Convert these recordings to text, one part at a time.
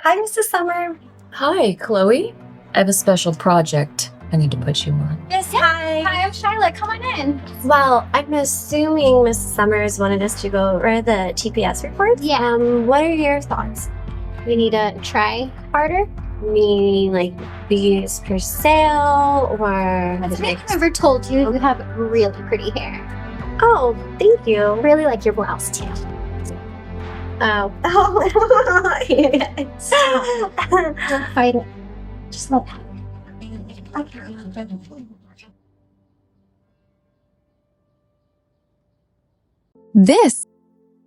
Hi, Mrs. Summer. Hi, Chloe. I have a special project I need to put you on. Yes, hi. Hi, I'm Shyla. Come on in. Well, I'm assuming Mrs. Summers wanted us to go over the TPS report. Yeah. What are your thoughts? We need to try harder. Meaning, like, these for sale, or I never told you have really pretty hair. Oh, thank you. Really like your blouse too. Oh. Oh. Yes. Don't fight it. Just let that. This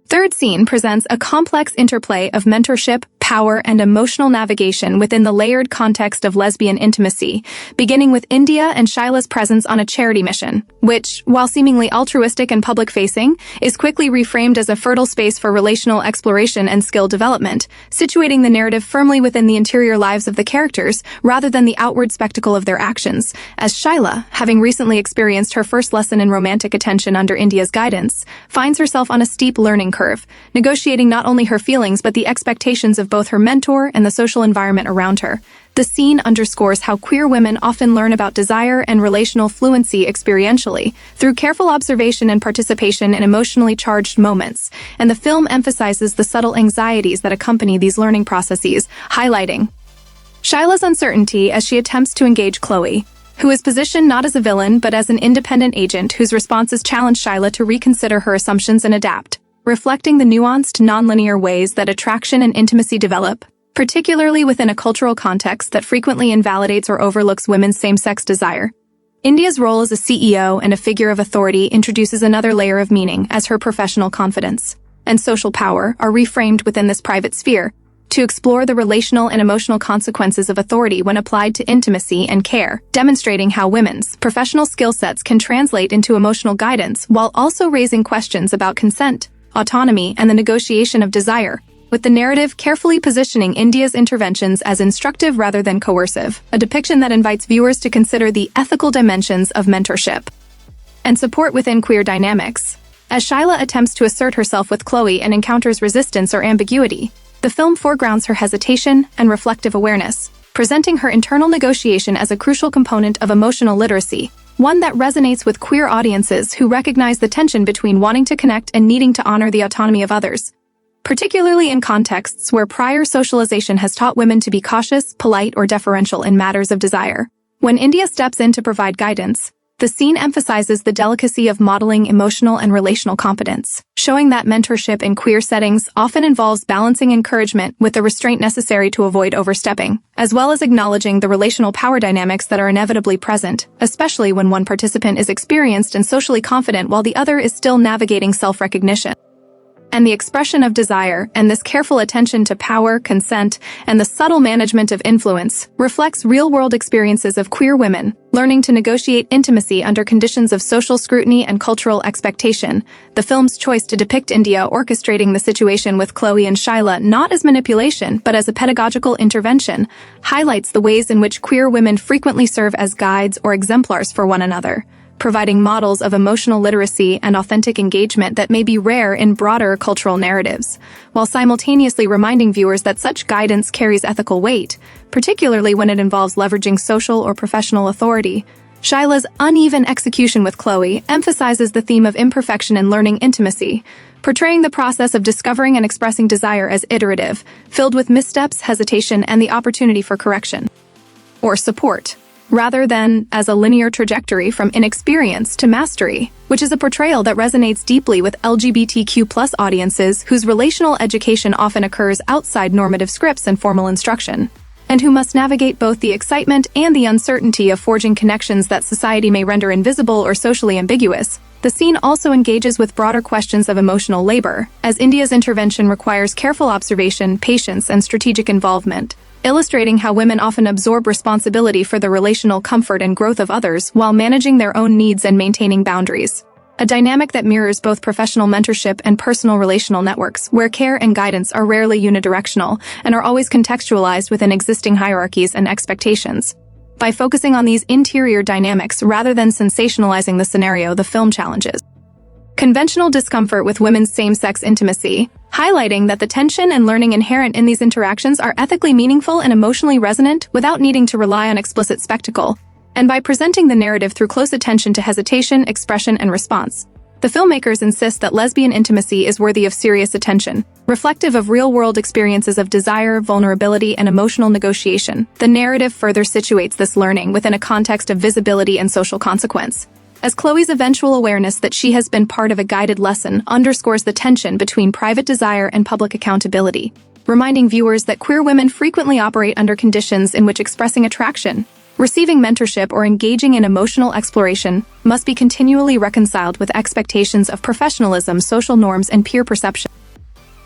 third scene presents a complex interplay of mentorship, power, and emotional navigation within the layered context of lesbian intimacy, beginning with India and Shyla's presence on a charity mission, which, while seemingly altruistic and public-facing, is quickly reframed as a fertile space for relational exploration and skill development, situating the narrative firmly within the interior lives of the characters rather than the outward spectacle of their actions, as Shyla, having recently experienced her first lesson in romantic attention under India's guidance, finds herself on a steep learning curve, negotiating not only her feelings but the expectations of both her mentor and the social environment around her. The scene underscores how queer women often learn about desire and relational fluency experientially, through careful observation and participation in emotionally charged moments, and the film emphasizes the subtle anxieties that accompany these learning processes, highlighting Shyla's uncertainty as she attempts to engage Chloe, who is positioned not as a villain but as an independent agent whose responses challenge Shyla to reconsider her assumptions and adapt, reflecting the nuanced, nonlinear ways that attraction and intimacy develop, particularly within a cultural context that frequently invalidates or overlooks women's same-sex desire. India's role as a CEO and a figure of authority introduces another layer of meaning as her professional confidence and social power are reframed within this private sphere to explore the relational and emotional consequences of authority when applied to intimacy and care, demonstrating how women's professional skill sets can translate into emotional guidance while also raising questions about consent, autonomy, and the negotiation of desire, with the narrative carefully positioning India's interventions as instructive rather than coercive, a depiction that invites viewers to consider the ethical dimensions of mentorship and support within queer dynamics. As Shyla attempts to assert herself with Chloe and encounters resistance or ambiguity, the film foregrounds her hesitation and reflective awareness, presenting her internal negotiation as a crucial component of emotional literacy, one that resonates with queer audiences who recognize the tension between wanting to connect and needing to honor the autonomy of others, particularly in contexts where prior socialization has taught women to be cautious, polite, or deferential in matters of desire. When India steps in to provide guidance, the scene emphasizes the delicacy of modeling emotional and relational competence, showing that mentorship in queer settings often involves balancing encouragement with the restraint necessary to avoid overstepping, as well as acknowledging the relational power dynamics that are inevitably present, especially when one participant is experienced and socially confident while the other is still navigating self-recognition. And the expression of desire, and this careful attention to power, consent, and the subtle management of influence, reflects real-world experiences of queer women, learning to negotiate intimacy under conditions of social scrutiny and cultural expectation. The film's choice to depict India orchestrating the situation with Chloe and Shyla not as manipulation, but as a pedagogical intervention, highlights the ways in which queer women frequently serve as guides or exemplars for one another, providing models of emotional literacy and authentic engagement that may be rare in broader cultural narratives, while simultaneously reminding viewers that such guidance carries ethical weight, particularly when it involves leveraging social or professional authority. Shyla's uneven execution with Chloe emphasizes the theme of imperfection in learning intimacy, portraying the process of discovering and expressing desire as iterative, filled with missteps, hesitation, and the opportunity for correction or support, rather than as a linear trajectory from inexperience to mastery, which is a portrayal that resonates deeply with LGBTQ+ audiences whose relational education often occurs outside normative scripts and formal instruction, and who must navigate both the excitement and the uncertainty of forging connections that society may render invisible or socially ambiguous. The scene also engages with broader questions of emotional labor, as India's intervention requires careful observation, patience, and strategic involvement, illustrating how women often absorb responsibility for the relational comfort and growth of others while managing their own needs and maintaining boundaries. A dynamic that mirrors both professional mentorship and personal relational networks, where care and guidance are rarely unidirectional and are always contextualized within existing hierarchies and expectations. By focusing on these interior dynamics rather than sensationalizing the scenario, the film challenges conventional discomfort with women's same-sex intimacy, highlighting that the tension and learning inherent in these interactions are ethically meaningful and emotionally resonant without needing to rely on explicit spectacle. And by presenting the narrative through close attention to hesitation, expression, and response, the filmmakers insist that lesbian intimacy is worthy of serious attention, reflective of real-world experiences of desire, vulnerability, and emotional negotiation. The narrative further situates this learning within a context of visibility and social consequence, as Chloe's eventual awareness that she has been part of a guided lesson underscores the tension between private desire and public accountability, reminding viewers that queer women frequently operate under conditions in which expressing attraction, receiving mentorship, or engaging in emotional exploration must be continually reconciled with expectations of professionalism, social norms, and peer perception,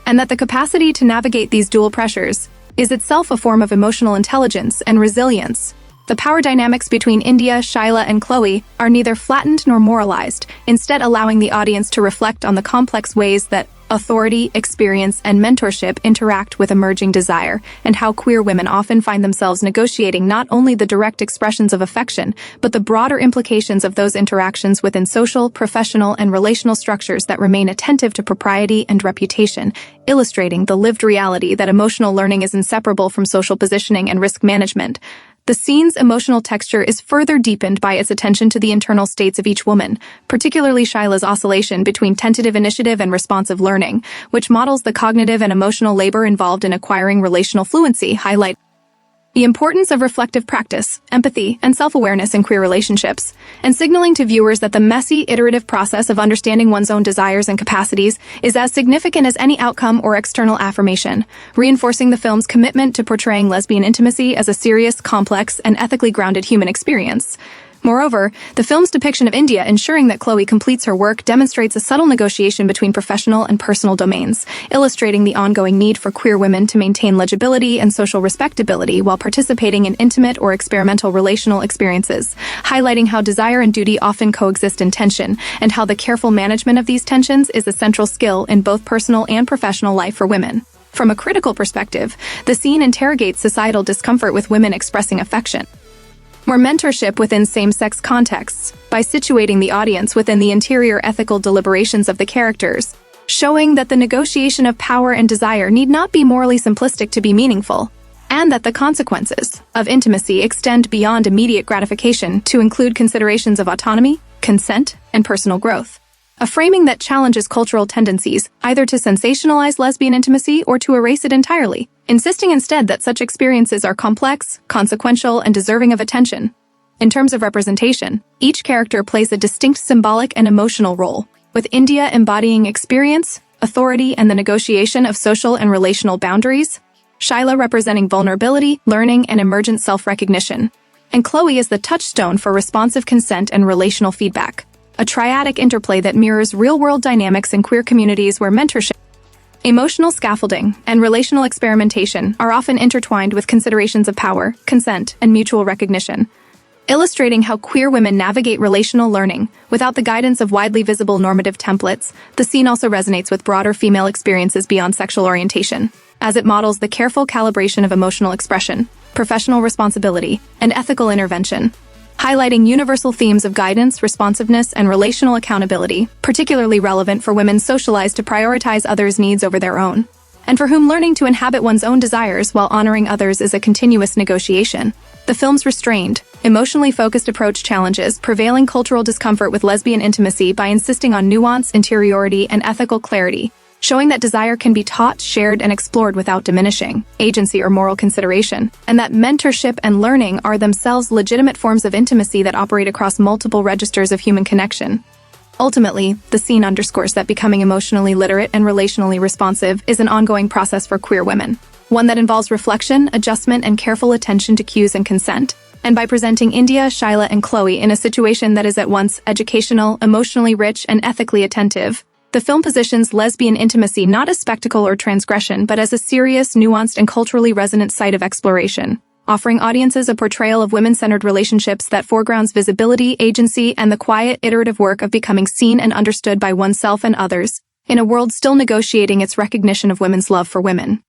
and that the capacity to navigate these dual pressures is itself a form of emotional intelligence and resilience. The power dynamics between India, Shyla, and Chloe are neither flattened nor moralized, instead allowing the audience to reflect on the complex ways that authority, experience, and mentorship interact with emerging desire, and how queer women often find themselves negotiating not only the direct expressions of affection, but the broader implications of those interactions within social, professional, and relational structures that remain attentive to propriety and reputation, illustrating the lived reality that emotional learning is inseparable from social positioning and risk management. The scene's emotional texture is further deepened by its attention to the internal states of each woman, particularly Shyla's oscillation between tentative initiative and responsive learning, which models the cognitive and emotional labor involved in acquiring relational fluency, highlight the importance of reflective practice, empathy, and self-awareness in queer relationships, and signaling to viewers that the messy, iterative process of understanding one's own desires and capacities is as significant as any outcome or external affirmation, reinforcing the film's commitment to portraying lesbian intimacy as a serious, complex, and ethically grounded human experience. Moreover, the film's depiction of India ensuring that Chloe completes her work demonstrates a subtle negotiation between professional and personal domains, illustrating the ongoing need for queer women to maintain legibility and social respectability while participating in intimate or experimental relational experiences, highlighting how desire and duty often coexist in tension, and how the careful management of these tensions is a central skill in both personal and professional life for women. From a critical perspective, the scene interrogates societal discomfort with women expressing affection, more mentorship within same-sex contexts, by situating the audience within the interior ethical deliberations of the characters, showing that the negotiation of power and desire need not be morally simplistic to be meaningful, and that the consequences of intimacy extend beyond immediate gratification to include considerations of autonomy, consent, and personal growth. A framing that challenges cultural tendencies, either to sensationalize lesbian intimacy or to erase it entirely, insisting instead that such experiences are complex, consequential, and deserving of attention. In terms of representation, each character plays a distinct symbolic and emotional role, with India embodying experience, authority, and the negotiation of social and relational boundaries, Shyla representing vulnerability, learning, and emergent self-recognition, and Chloe is the touchstone for responsive consent and relational feedback, a triadic interplay that mirrors real-world dynamics in queer communities where mentorship, emotional scaffolding, and relational experimentation are often intertwined with considerations of power, consent, and mutual recognition, illustrating how queer women navigate relational learning without the guidance of widely visible normative templates. The scene also resonates with broader female experiences beyond sexual orientation, as it models the careful calibration of emotional expression, professional responsibility, and ethical intervention, highlighting universal themes of guidance, responsiveness, and relational accountability, particularly relevant for women socialized to prioritize others' needs over their own, and for whom learning to inhabit one's own desires while honoring others is a continuous negotiation. The film's restrained, emotionally focused approach challenges prevailing cultural discomfort with lesbian intimacy by insisting on nuance, interiority, and ethical clarity, showing that desire can be taught, shared, and explored without diminishing agency or moral consideration, and that mentorship and learning are themselves legitimate forms of intimacy that operate across multiple registers of human connection. Ultimately, the scene underscores that becoming emotionally literate and relationally responsive is an ongoing process for queer women, one that involves reflection, adjustment, and careful attention to cues and consent. And by presenting India, Shyla, and Chloe in a situation that is at once educational, emotionally rich, and ethically attentive, the film positions lesbian intimacy not as spectacle or transgression, but as a serious, nuanced, and culturally resonant site of exploration, offering audiences a portrayal of women-centered relationships that foregrounds visibility, agency, and the quiet, iterative work of becoming seen and understood by oneself and others, in a world still negotiating its recognition of women's love for women.